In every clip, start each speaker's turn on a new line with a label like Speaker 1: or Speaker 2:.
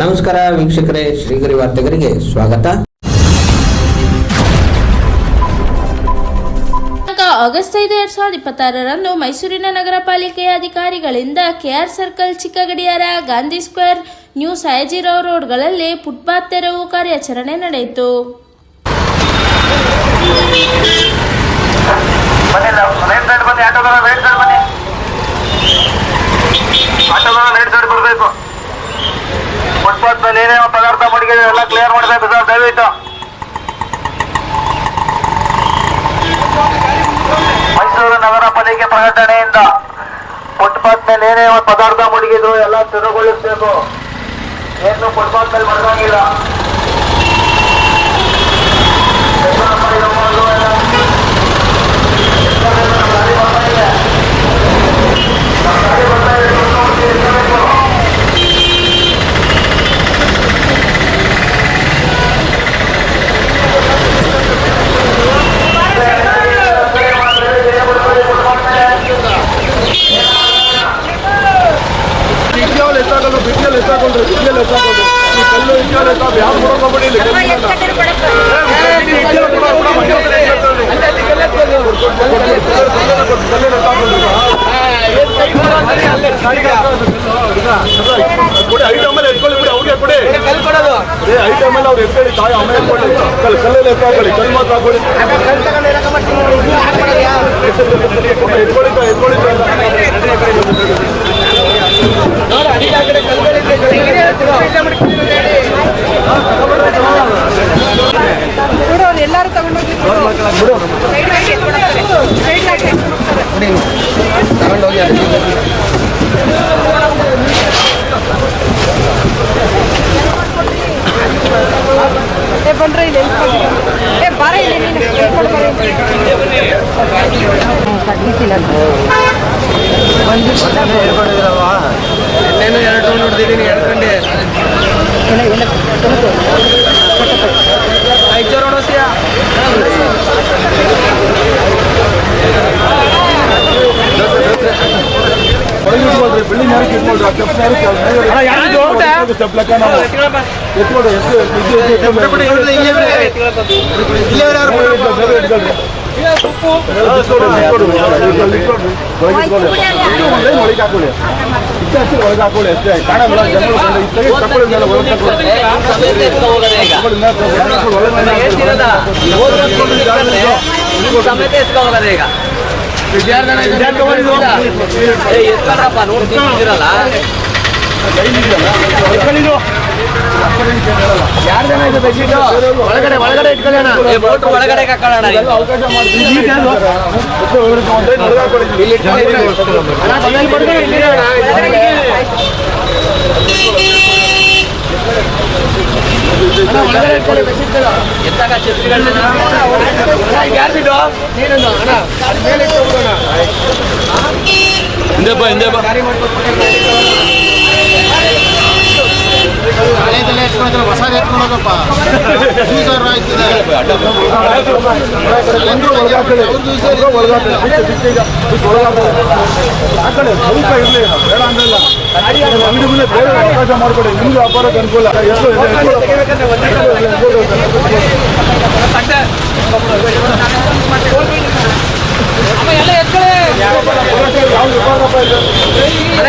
Speaker 1: ನಮಸ್ಕಾರ ವೀಕ್ಷಕರೇ, ಶ್ರೀಗರಿ ವಾರ್ತೆಗರಿಗೆ ಸ್ವಾಗತ.
Speaker 2: ಆಗಸ್ಟ್ 5, 2026ರಂದು ಮೈಸೂರಿನ ನಗರ ಪಾಲಿಕೆಯ ಅಧಿಕಾರಿಗಳಿಂದ ಕೆಆರ್ ಸರ್ಕಲ್, ಚಿಕ್ಕಗಡಿಯಾರ, ಗಾಂಧಿ ಸ್ಕ್ವೇರ್, ನ್ಯೂ ಸಯಾಜಿರಾವ್ ರೋಡ್ಗಳಲ್ಲಿ ಫುಟ್ಪಾತ್ ತೆರವು ಕಾರ್ಯಾಚರಣೆ ನಡೆಯಿತು.
Speaker 3: ಫುಟ್ಪಾತ್ ಮೇಲೆ ಏನೇನೋ ಪದಾರ್ಥ ಮಡಿಗೆ ಎಲ್ಲ ಕ್ಲಿಯರ್ ಮಾಡಬೇಕು ಸರ್, ದಯವಿಟ್ಟು. ಮೈಸೂರು ನಗರ ಪಾಲಿಕೆ ಪ್ರಕಟಣೆಯಿಂದ ಫುಟ್ಪಾತ್ ಮೇಲೆ ಏನೇ ಪದಾರ್ಥ ಮಡಗಿದ್ರು ಎಲ್ಲ ತೆರವುಗೊಳಿಸಬೇಕು. ಏನು ಫುಟ್ಪಾತ್ ಮೇಲೆ ಮಡಗಂಗಿಲ್ಲ.
Speaker 4: ಎಲ್ಲರೂ ತಗೊಂಡೋಗಿ ಬಂದ್ರೆ ಇಲ್ಲಿ ಬಾರ ಇಲ್ಲಿ
Speaker 3: ಇನ್ನೇನು 2 ರೌಂಡ್ ಹೊಡೆದಿದ್ದೀನಿ, 2 ಗಂಟೆ 5 ರೌಂಡ್ ಹೊಸಿಯಾ ಬಿಲ್ಡಿಂಗ್ ಯಾರು ಒಳಗೆ ಹಾಕೊಳ್ಳಿ ಅಷ್ಟೇ, ಕಾಣಲ್ಲ ಒಳಗಡೆ ಒಳಗಡೆ ಇಟ್ಕೊಳ್ಳೋಣ, ಒಳಗಡೆ ಹಾಕೊಳ್ಳೋಣ, ಅವಕಾಶ ಮಾಡ್ತೀವಿ. ಹೊಸದು ಎತ್ಕೊಂಡೋಗಪ್ಪ, ಸ್ವಲ್ಪ ಇರಲಿ, ಬೇಡ ಅಂದ್ರಲ್ಲ. ಅಂಗಡಿ ಮುಂದೆ ಬೇರೆ ಅವಕಾಶ ಮಾಡಿಕೊಡಿ, ನಿಮ್ಗೆ ವ್ಯಾಪಾರಕ್ಕೆ ಅನುಕೂಲ.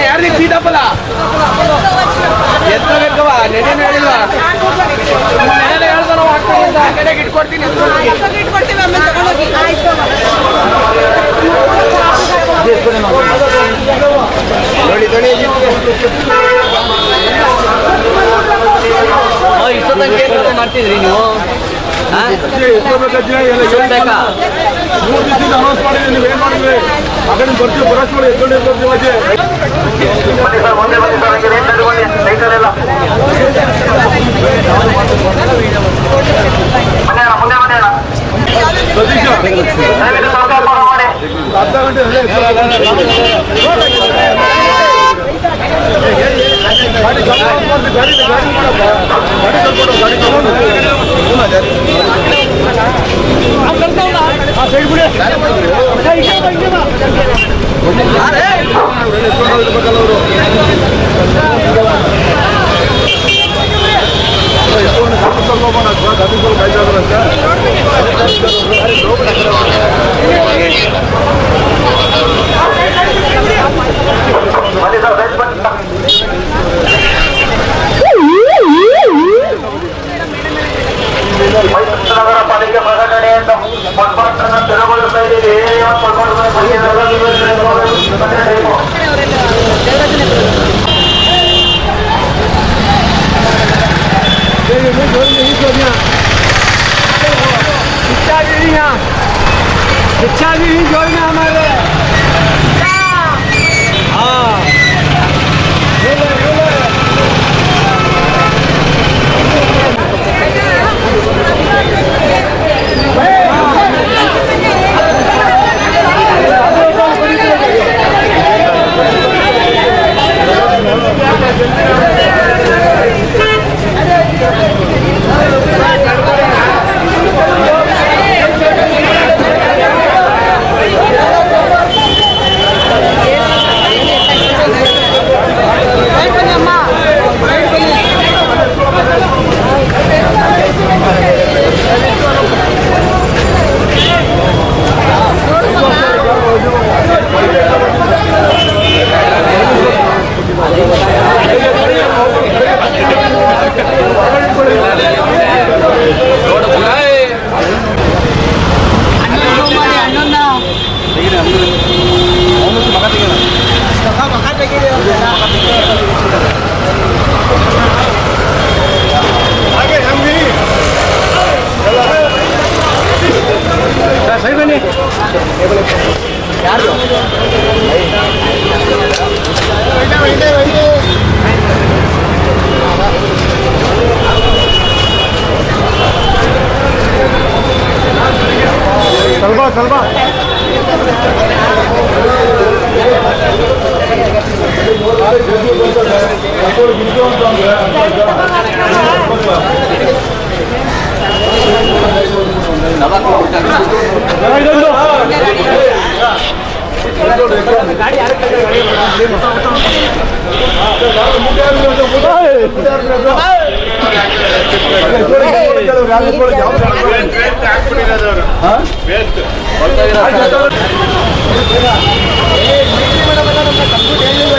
Speaker 3: ಯಾರಿಗೆ ಸೀತಾಪಲ್ಲ ಎತ್ತಬೇಕವ, ನೆನೆ ಹೇಳಿಲ್ವ? ನೆನೆ ಹೇಳ್ತಾರ ಆ ಕಡೆಗೆ ಇಟ್ಕೊಡ್ತೀನಿ. ಇಷ್ಟೊತ್ತಂಗೆ ಮಾಡ್ತಿದ್ರಿ ನೀವು? 3 ದಿವಸ ಅನೌನ್ಸ್ ಮಾಡಿದ್ರಿ, ನೀವು ಏನ್ ಮಾಡಿದ್ರಿ? ಆ ಕಡೆ ಬರ್ತೀವಿ, ಬರೋಷ್ಟು ಎತ್ಕೊಂಡು ಅರ್ಧ ಗಂಟೆ ಗಾಡಿ रिक्शा भी जोड़ना हमारे हाँ सही बनी यार सलबा सलबा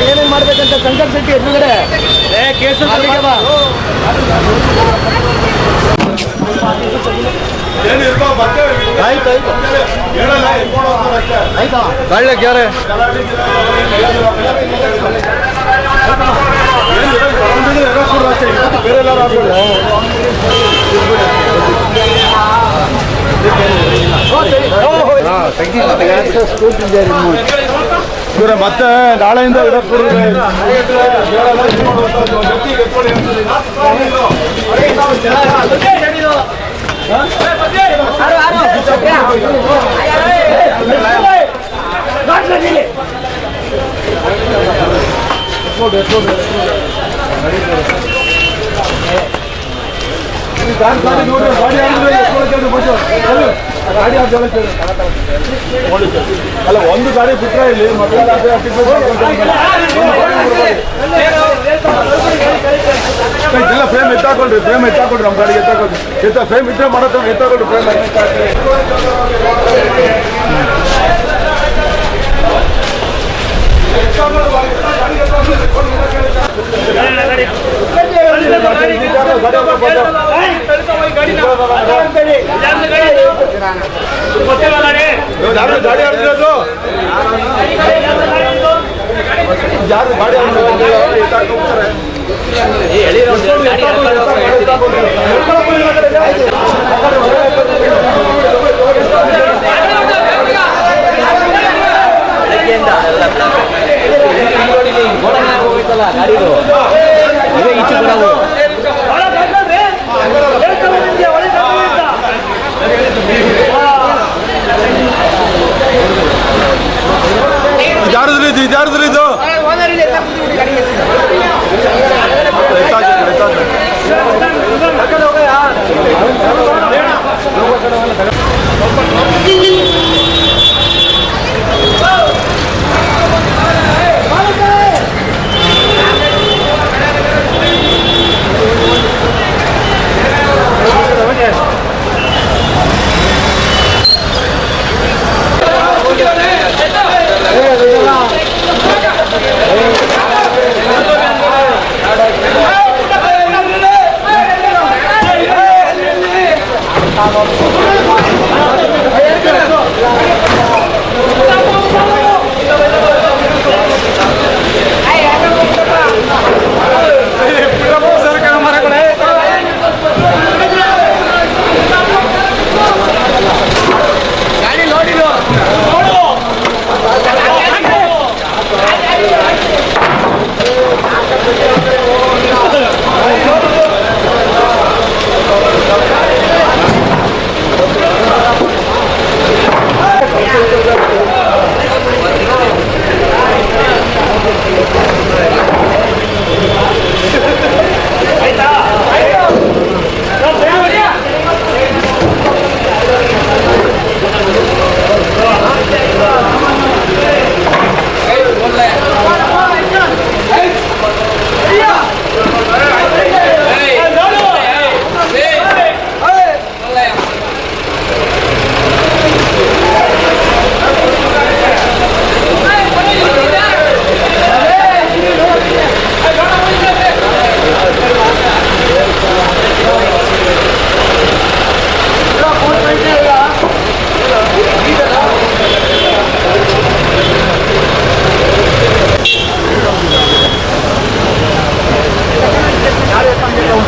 Speaker 3: ಏನೇನ್ ಮಾಡ್ಬೇಕಂತ ಶಂಕರ್ ಶೆಟ್ಟಿ ಎದುರುಗಡೆ ಕಾಡ್ಲಕ್ಕೆ ಯಾರೇ ಬೇರೆ ಇವ್ರೆ ಮತ್ತೆ ನಾಳೆಯಿಂದ ಅಲ್ಲ ಒಂದು ಗಾಡಿ ಬಿಟ್ಟರೆ ಇಲ್ಲಿ ಎಲ್ಲ ಫ್ರೇಮ್ ಎತ್ತಾಕೊಂಡ್ರಿ ನಮ್ಮ ಗಾಡಿಗೆ ಎತ್ತಾಕೊಂಡ್ರಿ ಫ್ರೇಮ್ ಇದ್ರೆ ಮಾಡೋ ಎತ್ತಾಕೊಂಡ್ರಿ ಫ್ರೇಮ್ ಗಾಡಿ ಆಡಿರೋದು ಯಾರು ಗಾಡಿ ಗಾಡಿದು ಇವೇ ಈಚೆ ಬರೋದು ಇದ್ಯಾರ್ದ್ರಿ ಇದು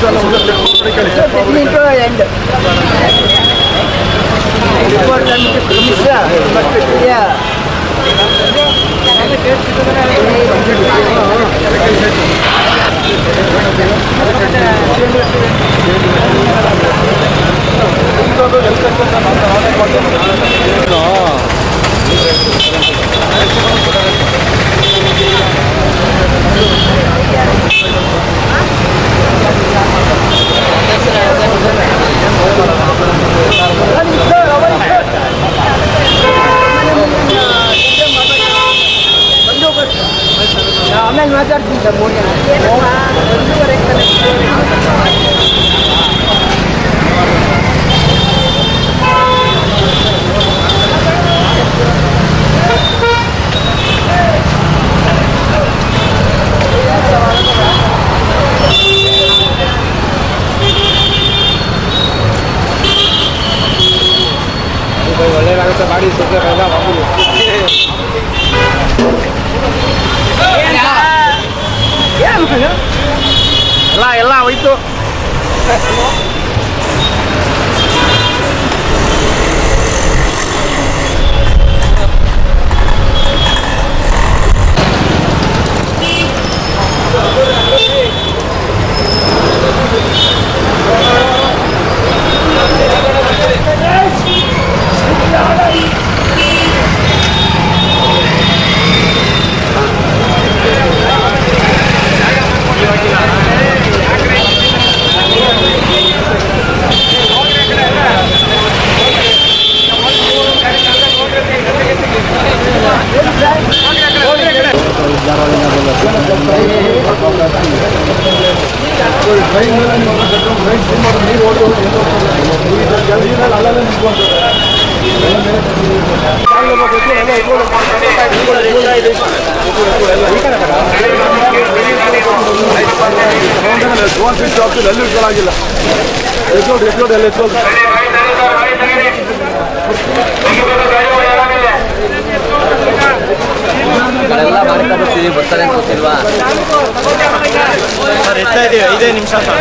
Speaker 3: ರೂಲ್ಸ್ ಎಲ್ಲ ಒಂದು ಚೆಕ್ ಮಾಡಿ ಕೇಳಿ ಚೆಕ್
Speaker 4: ಆಮೇಲೆ ಮಾತಾಡ್ತೀನಿ ಸರ್ 3
Speaker 3: ಒಳ್ಳೆಯದಾಗುತ್ತೆ ಮಾಡಿ ಸುದ್ದಿ ಎಲ್ಲ ಮಾಮೂಲಿ ಎಲ್ಲ ಹೋಯ್ತು. ಎಲ್ಲೂ ಇಟ್ಕೊಳ್ಳಾಗಿಲ್ಲ ಎತ್ಕೊಂಡು ಎಲ್ಲ ಎತ್ಕೊಂಡು
Speaker 1: ಎಲ್ಲ ಮಾಡ್ಕೊಬಿಡ್ತೀವಿ ಬರ್ತಾರೆ ಅಂತ ಗೊತ್ತಿಲ್ವಾ?
Speaker 3: ಸರ್ ಎತ್ತಾ ಇದೀವಿ 5 ನಿಮಿಷ ಸರ್.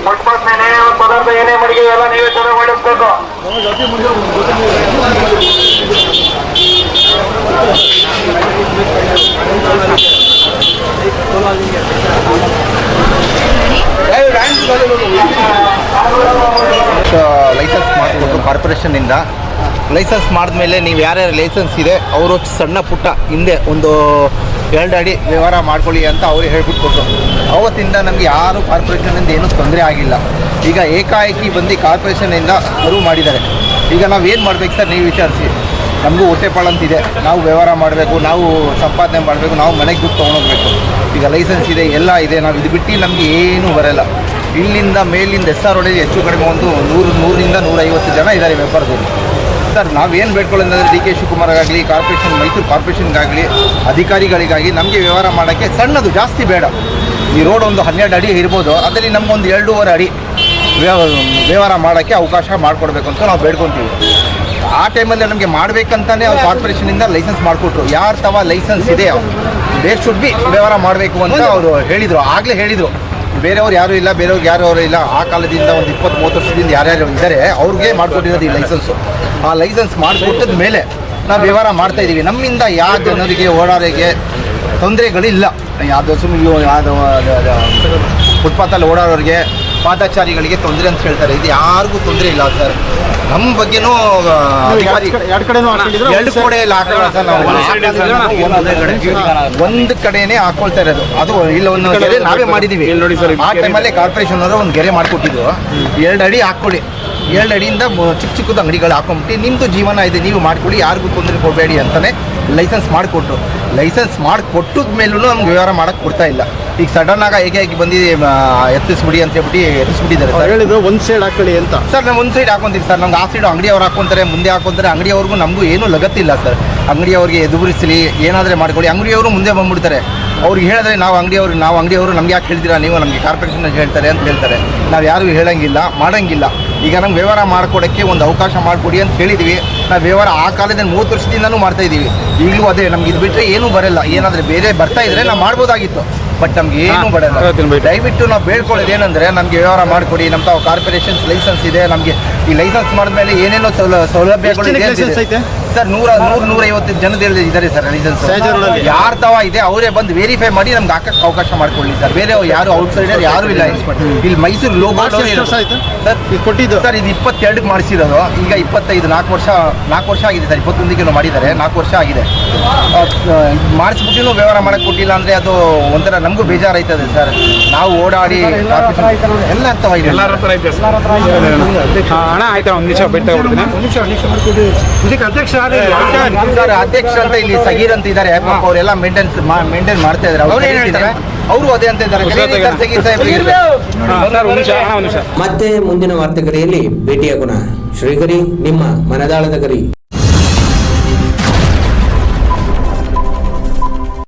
Speaker 5: ಫುಟ್ಪಾತ್ ಮೇಲೆ ಒಂದು ಪದಾರ್ಥ ಏನೇ ಮಡಿಗೆ ಎಲ್ಲ ನೀವೇ ಚೆನ್ನಾಗಿ ಮಾಡಿಸ್ಬೇಕು.
Speaker 6: ಲೈಸೆನ್ಸ್ ಮಾಡಿಕೊಟ್ಟು ಕಾರ್ಪೊರೇಷನ್ನಿಂದ ಲೈಸೆನ್ಸ್ ಮಾಡಿದ್ಮೇಲೆ ನೀವು ಯಾರ್ಯಾರು ಲೈಸೆನ್ಸ್ ಇದೆ ಅವರು ಸಣ್ಣ ಪುಟ್ಟ ಹಿಂದೆ ಒಂದು 2 ಅಡಿ ವ್ಯವಹಾರ ಮಾಡ್ಕೊಳ್ಳಿ ಅಂತ ಅವರು ಹೇಳ್ಬಿಟ್ಟು ಕೊಟ್ಟರು. ಅವತ್ತಿಂದ ನಮಗೆ ಯಾರು ಕಾರ್ಪೊರೇಷನಿಂದ ಏನೂ ತೊಂದರೆ ಆಗಿಲ್ಲ. ಈಗ ಏಕಾಏಕಿ ಬಂದು ಕಾರ್ಪೊರೇಷನಿಂದ ಶುರು ಮಾಡಿದ್ದಾರೆ. ಈಗ ನಾವು ಏನು ಮಾಡ್ಬೇಕು ಸರ್, ನೀವು ವಿಚಾರಿಸಿ. ನಮಗೂ ಹೊಟ್ಟೆಪಾಳು ಅಂತಿದೆ, ನಾವು ವ್ಯವಹಾರ ಮಾಡಬೇಕು, ನಾವು ಸಂಪಾದನೆ ಮಾಡಬೇಕು, ನಾವು ಮನೆಗೆ ದುಡ್ಡು ತೊಗೊಂಡೋಗ್ಬೇಕು. ಈಗ ಲೈಸೆನ್ಸ್ ಇದೆ, ಎಲ್ಲ ಇದೆ, ನಾವು ಇದು ಬಿಟ್ಟು ನಮಗೆ ಏನೂ ಬರೋಲ್ಲ. ಇಲ್ಲಿಂದ ಮೇಲಿಂದ SR ರೋಡಲ್ಲಿ ಹೆಚ್ಚು ಕಡಿಮೆ ಒಂದು 100ರಿಂದ 150 ಜನ ಇದ್ದಾರೆ ವ್ಯಾಪಾರದಲ್ಲಿ. ಸರ್ ನಾವೇನು ಬೇಡ್ಕೊಳ್ಳೋದಂದರೆ DK ಶಿವಕುಮಾರ್ ಆಗಲಿ, ಕಾರ್ಪೊರೇಷನ್, ಮೈಸೂರು ಕಾರ್ಪೊರೇಷನ್ಗಾಗಲಿ, ಅಧಿಕಾರಿಗಳಿಗಾಗಿ ನಮಗೆ ವ್ಯವಹಾರ ಮಾಡೋಕ್ಕೆ ಸಣ್ಣದು, ಜಾಸ್ತಿ ಬೇಡ. ಈ ರೋಡ್ ಒಂದು 12 ಅಡಿ ಇರ್ಬೋದು, ಅದರಲ್ಲಿ ನಮಗೊಂದು 2.5 ಅಡಿ ವ್ಯವಹಾರ ಮಾಡೋಕ್ಕೆ ಅವಕಾಶ ಮಾಡಿಕೊಡ್ಬೇಕು ಅಂತ ನಾವು ಬೇಡ್ಕೊತೀವಿ. ಆ ಟೈಮಲ್ಲಿ ನಮಗೆ ಮಾಡಬೇಕಂತಾನೆ ಅವ್ರು ಕಾರ್ಪೊರೇಷನಿಂದ ಲೈಸೆನ್ಸ್ ಮಾಡಿಕೊಟ್ರು. ಯಾರು ತವ ಲೈಸೆನ್ಸ್ ಇದೆ ದೇ ಶುಡ್ ಬಿ ವ್ಯವಹಾರ ಮಾಡಬೇಕು ಅಂತ ಅವರು ಹೇಳಿದರು. ಆಗಲೇ ಹೇಳಿದರು, ಬೇರೆಯವ್ರು ಯಾರೂ ಇಲ್ಲ, ಬೇರೆಯವ್ರಿಗೆ ಯಾರು ಇಲ್ಲ. ಆ ಕಾಲದಿಂದ ಒಂದು 20-30 ವರ್ಷದಿಂದ ಯಾರ್ಯಾರು ಇದ್ದಾರೆ ಅವ್ರಿಗೆ ಮಾಡಿಕೊಟ್ಟಿರೋದು ಈ ಲೈಸೆನ್ಸು. ಆ ಲೈಸೆನ್ಸ್ ಮಾಡಿಕೊಟ್ಟಿದ ಮೇಲೆ ನಾವು ವ್ಯವಹಾರ ಮಾಡ್ತಾಯಿದ್ದೀವಿ. ನಮ್ಮಿಂದ ಯಾವ ಜನರಿಗೆ ಓಡಾಡೋರಿಗೆ ತೊಂದರೆಗಳಿಲ್ಲ. ಯಾವುದೋ ಸುಮ್ಮನೆ ಯಾವುದೋ ಫುಟ್ಪಾತಲ್ಲಿ ಓಡಾಡೋರಿಗೆ, ಪಾದಚಾರಿಗಳಿಗೆ ತೊಂದರೆ ಅಂತ ಹೇಳ್ತಾರೆ. ಇದು ಯಾರಿಗೂ ತೊಂದರೆ ಇಲ್ಲ ಸರ್. ನಮ್ಮ ಬಗ್ಗೆನೂ
Speaker 3: ಎರಡು ಕಡೆನೂ
Speaker 6: ಎರಡು ಕಡೆ ಎಲ್ಲ ಹಾಕೋಲ್ಲ ಸರ್. ನಾವು ಒಂದು ಕಡೆನೇ ಹಾಕೊಳ್ತಾ ಇರೋದು. ಅದು ಇಲ್ಲ ಒಂದು ಗೆರೆ ನಾವೇ ಮಾಡಿದ್ದೀವಿ. ಆ ಟೈಮಲ್ಲೇ ಕಾರ್ಪೊರೇಷನ್ ಅವರು ಒಂದು ಗೆರೆ ಮಾಡಿಕೊಟ್ಟಿದ್ದು, 2 ಅಡಿ ಹಾಕ್ಕೊಳ್ಳಿ, 2 ಅಡಿಯಿಂದ ಚಿಕ್ಕ ಚಿಕ್ಕದು ಅಂಗಡಿಗಳು ಹಾಕೊಂಬಿಟ್ಟು ನಿಮ್ಮದು ಜೀವನ ಇದೆ, ನೀವು ಮಾಡ್ಕೊಳ್ಳಿ, ಯಾರಿಗೂ ತೊಂದರೆ ಕೊಡಬೇಡಿ ಅಂತಲೇ ಲೈಸೆನ್ಸ್ ಮಾಡಿಕೊಟ್ರು. ಲೈಸೆನ್ಸ್ ಮಾಡಿ ಕೊಟ್ಟದ ಮೇಲೂ ನಮ್ಗೆ ವ್ಯವಹಾರ ಮಾಡಕ್ಕೆ ಕೊಡ್ತಾ ಇಲ್ಲ. ಈಗ ಸಡನ್ ಆಗಿ ಏಕಾಏಕಿ ಬಂದು ಎತ್ತಿಸ್ಬಿಡಿ ಅಂತ ಹೇಳ್ಬಿಟ್ಟು ಎತ್ತಿಸ್ಬಿಟ್ಟಿದ್ದಾರೆ ಸರ್.
Speaker 3: ಹೇಳಿದ್ರು ಒಂದು ಸೈಡ್ ಹಾಕೊಳ್ಳಿ ಅಂತ.
Speaker 6: ಸರ್ ನಾವು ಒಂದು ಸೈಡ್ ಹಾಕೊಂತೀವಿ ಸರ್. ನಮ್ಗೆ ಆ ಸೈಡು ಅಂಗಡಿಯವ್ರು ಹಾಕೊಂತಾರೆ, ಮುಂದೆ ಹಾಕೊಂತಾರೆ. ಅಂಗಡಿಯವ್ರಿಗೂ ನಮಗೂ ಏನೂ ಲಗತ್ತಿಲ್ಲ ಸರ್. ಅಂಗಡಿಯವ್ರಿಗೆ ಎದುರಿಸಲಿ ಏನಾದರೆ ಮಾಡ್ಕೊಳ್ಳಿ, ಅಂಗಡಿಯವರು ಮುಂದೆ ಬಂದ್ಬಿಡ್ತಾರೆ. ಅವ್ರಿಗೆ ಹೇಳಿದ್ರೆ ನಾವು ಅಂಗಡಿಯವರು ನಮ್ಗೆ ಯಾಕೆ ಹೇಳ್ತೀರಾ ನೀವು, ನಮಗೆ ಕಾರ್ಪೊರೇಷನ್ ಹೇಳ್ತಾರೆ ಅಂತ ಹೇಳ್ತಾರೆ. ನಾವು ಯಾರಿಗೂ ಹೇಳಂಗಿಲ್ಲ, ಮಾಡಂಗಿಲ್ಲ. ಈಗ ನಮ್ಗೆ ವ್ಯವಹಾರ ಮಾಡ್ಕೊಡೋಕ್ಕೆ ಒಂದು ಅವಕಾಶ ಮಾಡಿಕೊಡಿ ಅಂತ ಹೇಳಿದ್ವಿ. ನಾವು ವ್ಯವಹಾರ ಆ ಕಾಲದಲ್ಲಿ 30 ವರ್ಷದಿಂದನೂ ಮಾಡ್ತಾ ಇದ್ದೀವಿ. ಈಗಲೂ ಅದೇ, ನಮ್ಗೆ ಇದು ಬಿಟ್ಟರೆ ಏನೂ ಬರಲ್ಲ. ಏನಾದರೂ ಬೇರೆ ಬರ್ತಾ ಇದ್ರೆ ನಾವು ಮಾಡ್ಬೋದಾಗಿತ್ತು, ಬಟ್ ನಮ್ಗೆ ಏನೂ ಬರಲ್ಲ. ದಯವಿಟ್ಟು ನಾವು ಬೇಡ್ಕೊಳ್ಳೋದು ಏನಂದರೆ ನಮಗೆ ವ್ಯವಹಾರ ಮಾಡಿಕೊಡಿ. ನಮ್ಮ ತಾವು ಕಾರ್ಪೊರೇಷನ್ಸ್ ಲೈಸೆನ್ಸ್ ಇದೆ. ನಮಗೆ ಈ ಲೈಸೆನ್ಸ್ ಮಾಡಿದ್ಮೇಲೆ ಏನೇನೋ ಸೌಲಭ್ಯಗಳು ಇದೆ ಸರ್. 150 ಜನದಲ್ಲಿ ಇದ್ದಾರೆ ಸರ್ ಲೈಸೆನ್ಸ್. ಯಾರು ತಾವ ಇದೆ ಅವರೇ ಬಂದು ವೆರಿಫೈ ಮಾಡಿ ನಮ್ಗೆ ಹಾಕಕ್ಕೆ ಅವಕಾಶ ಮಾಡ್ಕೊಳ್ಳಿ ಸರ್. ಬೇರೆ ಯಾರು ಔಟ್ಸೈಡರ್ ಯಾರು ಇಲ್ಲ. ಇಲ್ಲಿ ಮೈಸೂರು ಲೋಗೋ ಕೊಟ್ಟಿದ್ದು ಸರ್. ಇದು 22ಕ್ಕೆ ಮಾಡಿಸಿರೋದು. ಈಗ 25 4 ವರ್ಷ ಆಗಿದೆ ಸರ್. 21ಕ್ಕೆ ಮಾಡಿದ್ದಾರೆ, 4 ವರ್ಷ ಆಗಿದೆ. ಮಾಡಿಸ್ಬಿಟ್ಟು ವ್ಯವಹಾರ ಮಾಡಕ್ಕೆ ಕೊಟ್ಟಿಲ್ಲ ಅಂದರೆ ಅದು ಒಂಥರ ನಮಗೂ ಬೇಜಾರಾಯ್ತದೆ ಸರ್. ನಾವು ಓಡಾಡಿ ಎಲ್ಲ ಅಂತವಾಗಿದೆ.
Speaker 3: ಹಣ ಆಯ್ತಾ? ಒಂದು ನಿಮಿಷ ಬಿಟ್ಟು ಇದಕ್ಕೆ ಅಧ್ಯಕ್ಷ
Speaker 6: ಸರ್. ಅಧ್ಯಕ್ಷ ಅಂತ ಇಲ್ಲಿ ಸಗೀರ್ ಅಂತ ಇದ್ದಾರೆ. ಅವರೆಲ್ಲ ಮೇಂಟೈನ್ ಮಾಡ್ತಾ ಇದ್ದಾರೆ. ಅವ್ರು ಏನು ಹೇಳ್ತಾರೆ ಅವರು ಅದೇ ಅಂತ ಇದ್ದಾರೆ.
Speaker 7: ಮತ್ತೆ ಮುಂದಿನ ವಾರ್ತೆಗರಿಯಲ್ಲಿ ಭೇಟಿಯಾಗೋಣ. ಶ್ರೀಗರಿ, ನಿಮ್ಮ ಮನದಾಳದ ಗರಿ.